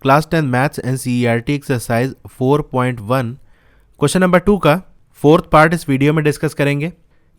Class 10 maths and CERT exercise 4.1 question number 2 का fourth part इस video में discuss करेंगे।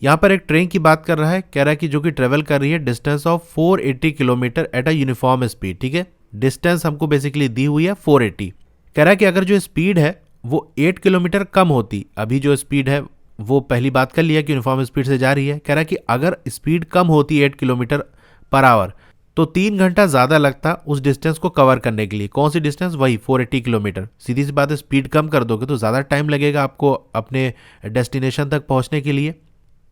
यहाँ पर एक ट्रेन की बात कर रहा है, कह रहा है कि जो कि ट्रेवल कर रही है distance of 480 kilometre at a uniform speed. ठीक है, डिस्टेंस हमको बेसिकली दी हुई है 480। कह रहा है कि अगर जो स्पीड है वो 8 किलोमीटर कम होती, अभी जो स्पीड है वो पहली बात कर लिया कि यूनिफॉर्म स्पीड से जा रही है। कह रहा है कि अगर स्पीड कम होती 8 किलोमीटर पर आवर तो 3 घंटा ज़्यादा लगता उस डिस्टेंस को कवर करने के लिए। कौन सी डिस्टेंस? वही 480 किलोमीटर। सीधी सी बात है, स्पीड कम कर दोगे तो ज़्यादा टाइम लगेगा आपको अपने डेस्टिनेशन तक पहुंचने के लिए।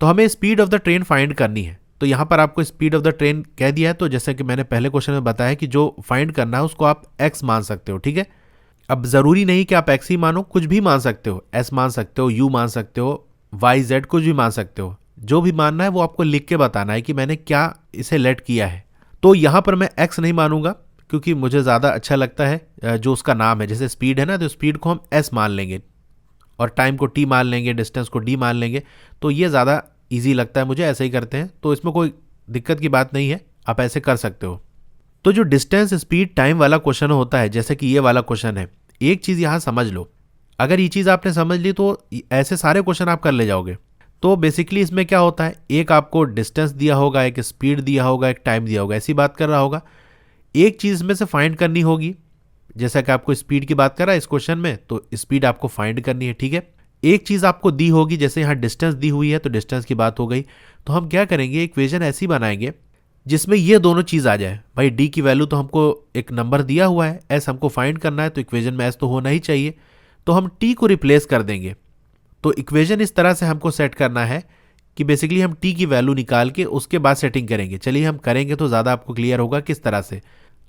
तो हमें speed of the train find करनी है। तो यहाँ पर आपको स्पीड ऑफ द ट्रेन कह दिया है, तो जैसे कि मैंने पहले क्वेश्चन में बताया कि जो फाइंड करना है उसको आप एक्स मान सकते हो। ठीक है, अब ज़रूरी नहीं कि आप एक्स ही मानो, कुछ भी मान सकते हो, एस मान सकते हो, यू मान सकते हो, वाई जेड कुछ भी मान सकते हो। जो भी मानना है वो आपको लिख के बताना है कि मैंने क्या इसे लेट किया है। तो यहाँ पर मैं x नहीं मानूंगा क्योंकि मुझे ज़्यादा अच्छा लगता है जो उसका नाम है। जैसे स्पीड है ना, तो स्पीड को हम s मान लेंगे और टाइम को t मान लेंगे, डिस्टेंस को d मान लेंगे। तो ये ज़्यादा इजी लगता है मुझे, ऐसे ही करते हैं। तो इसमें कोई दिक्कत की बात नहीं है, आप ऐसे कर सकते हो। तो जो डिस्टेंस स्पीड टाइम वाला क्वेश्चन होता है, जैसे कि ये वाला क्वेश्चन है, एक चीज़ यहाँ समझ लो। अगर ये चीज़ आपने समझ ली तो ऐसे सारे क्वेश्चन आप कर ले जाओगे। तो बेसिकली इसमें क्या होता है, एक आपको डिस्टेंस दिया होगा, एक स्पीड दिया होगा, एक टाइम दिया होगा, ऐसी बात कर रहा होगा। एक चीज़ में से फाइंड करनी होगी। जैसा कि आपको स्पीड की बात कर रहा है इस क्वेश्चन में, तो स्पीड आपको फाइंड करनी है। ठीक है, एक चीज़ आपको दी होगी, जैसे यहाँ डिस्टेंस दी हुई है तो डिस्टेंस की बात हो गई। तो हम क्या करेंगे, इक्वेशन ऐसी बनाएंगे जिसमें ये दोनों चीज़ आ जाए। भाई डी की वैल्यू तो हमको एक नंबर दिया हुआ है, एस हमको फाइंड करना है, तो इक्वेशन में एस तो होना ही चाहिए। तो हम टी को रिप्लेस कर देंगे। तो इक्वेशन इस तरह से हमको सेट करना है कि बेसिकली हम t की वैल्यू निकाल के उसके बाद सेटिंग करेंगे। चलिए हम करेंगे तो ज़्यादा आपको क्लियर होगा किस तरह से।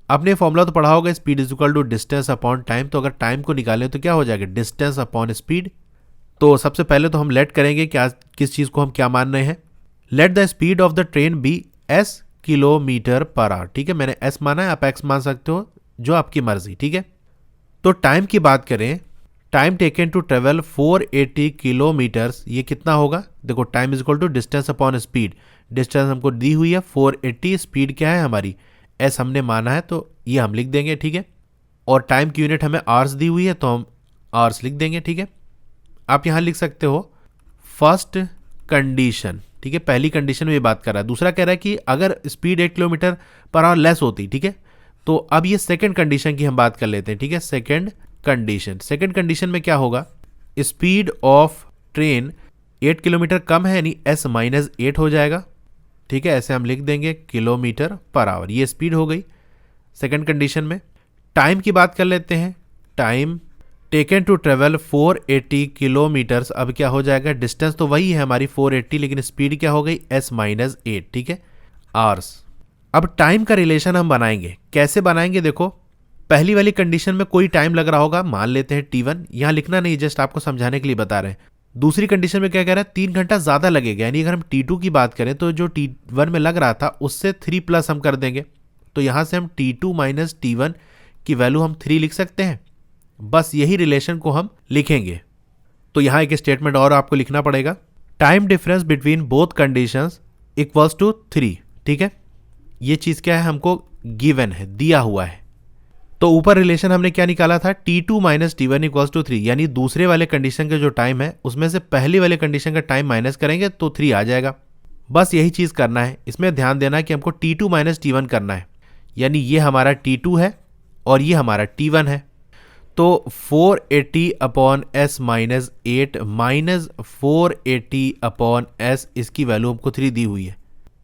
आपने फॉर्मूला तो पढ़ा होगा, speed is equal to distance upon time. तो अगर टाइम को निकालें तो क्या हो जाएगा, डिस्टेंस अपॉन स्पीड। तो सबसे पहले तो हम लेट करेंगे क्या, किस चीज़ को हम क्या मान रहे हैं। Let the speed of the train be S kilometre per hour. ठीक है, मैंने एस माना है, आप एक्स मान सकते हो, जो आपकी मर्जी। ठीक है, तो टाइम की बात करें, time taken to travel 480 kilometres, ये कितना होगा? देखो, time is equal to distance upon speed. Distance हमको दी हुई है 480, स्पीड क्या है हमारी, एस हमने माना है, तो ये हम लिख देंगे। ठीक है, और टाइम की यूनिट हमें आवर्स दी हुई है तो हम आवर्स लिख देंगे। ठीक है, आप यहाँ लिख सकते हो फर्स्ट कंडीशन। ठीक है, पहली कंडीशन में ये बात कर रहा है। दूसरा कह रहा है कि अगर speed 8 kilometre per our less होती। ठीक है, तो अब ये सेकंड कंडीशन की हम बात कर लेते हैं। ठीक है, सेकंड कंडीशन में क्या होगा, स्पीड ऑफ ट्रेन 8 किलोमीटर कम है, यानी s माइनस 8 हो जाएगा। ठीक है, ऐसे हम लिख देंगे किलोमीटर पर आवर, ये स्पीड हो गई सेकंड कंडीशन में। टाइम की बात कर लेते हैं, time taken to travel 480 kilometres. अब क्या हो जाएगा, डिस्टेंस तो वही है हमारी 480, लेकिन स्पीड क्या हो गई, s माइनस 8। ठीक है, आवर्स। अब टाइम का रिलेशन हम बनाएंगे, कैसे बनाएंगे? देखो, पहली वाली कंडीशन में कोई टाइम लग रहा होगा, मान लेते हैं t1, यहां लिखना नहीं, जस्ट आपको समझाने के लिए बता रहे हैं। दूसरी कंडीशन में क्या कह रहा है, 3 घंटा ज्यादा लगेगा, यानी अगर हम t2 की बात करें तो जो t1 में लग रहा था उससे 3 प्लस हम कर देंगे। तो यहां से हम t2 माइनस t1 की वैल्यू हम 3 लिख सकते हैं। बस यही रिलेशन को हम लिखेंगे। तो यहां एक स्टेटमेंट और आपको लिखना पड़ेगा, time difference between both conditions equals to 3। ठीक है, ये चीज क्या है, हमको गिवन है, दिया हुआ है। तो ऊपर रिलेशन हमने क्या निकाला था, t2 minus t1 equals to 3, यानी दूसरे वाले कंडीशन का जो टाइम है उसमें से पहली वाले कंडीशन का टाइम माइनस करेंगे तो 3 आ जाएगा। बस यही चीज़ करना है। इसमें ध्यान देना है कि हमको t2 माइनस t1 करना है, यानी ये हमारा t2 है और ये हमारा t1 है। तो 480 upon S minus 8 minus 480 upon S, इसकी वैल्यू हमको 3 दी हुई है।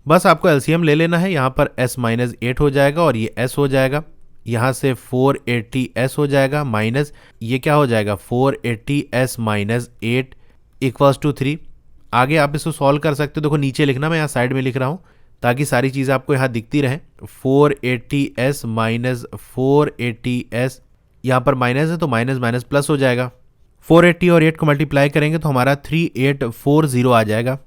बस आपको एलसीएम ले लेना है, यहाँ पर s माइनस 8 हो जाएगा और ये s हो जाएगा। यहाँ से 480s हो जाएगा, माइनस ये क्या हो जाएगा, 480s माइनस 8 इक्वल्स टू 3। आगे आप इसको सॉल्व कर सकते हो। देखो नीचे लिखना, मैं यहाँ साइड में लिख रहा हूँ ताकि सारी चीज़ आपको यहाँ दिखती रहे। 480s माइनस 480s, यहाँ पर माइनस है तो माइनस माइनस प्लस हो जाएगा। 480 और 8 को मल्टीप्लाई करेंगे तो हमारा 3840 आ जाएगा।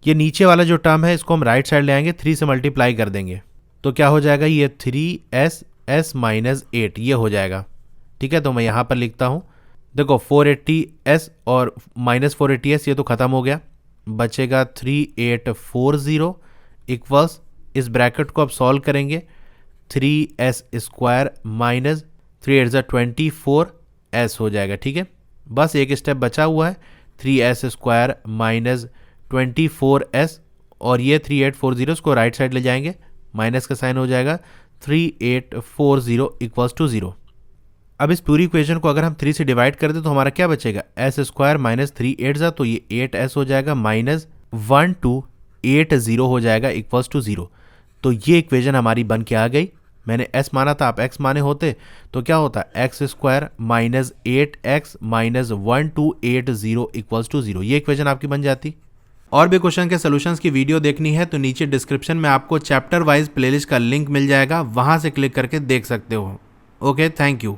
ये नीचे वाला जो टर्म है इसको हम राइट साइड ले आएंगे, 3 से मल्टीप्लाई कर देंगे तो क्या हो जाएगा, ये 3s माइनस 8 ये हो जाएगा। ठीक है, तो मैं यहाँ पर लिखता हूँ, देखो 480s और माइनस 480s ये तो ख़त्म हो गया, बचेगा 3840 इक्वल्स, इस ब्रैकेट को अब सॉल्व करेंगे, 3s स्क्वायर माइनस 3 8 ज़ा 24s हो जाएगा। ठीक है, बस एक स्टेप बचा हुआ है, 3s² माइनस 24s, और ये 3840 को राइट साइड ले जाएंगे, माइनस का साइन हो जाएगा, 3840 इक्वल्स टू 0। अब इस पूरी इक्वेशन को अगर हम 3 से डिवाइड कर दें तो हमारा क्या बचेगा, s² माइनस 3 8 ज़ा, तो ये 8s हो जाएगा, माइनस 1280 हो जाएगा इक्वल्स टू 0। तो ये इक्वेशन हमारी बन के आ गई। मैंने s माना था, आप x माने होते तो क्या होता, x² minus 8x minus 1280 equals to 0। ये इक्वेशन आपकी बन जाती। और भी क्वेश्चन के सॉल्यूशंस की वीडियो देखनी है तो नीचे डिस्क्रिप्शन में आपको चैप्टर वाइज प्लेलिस्ट का लिंक मिल जाएगा, वहां से क्लिक करके देख सकते हो। Okay, thank you.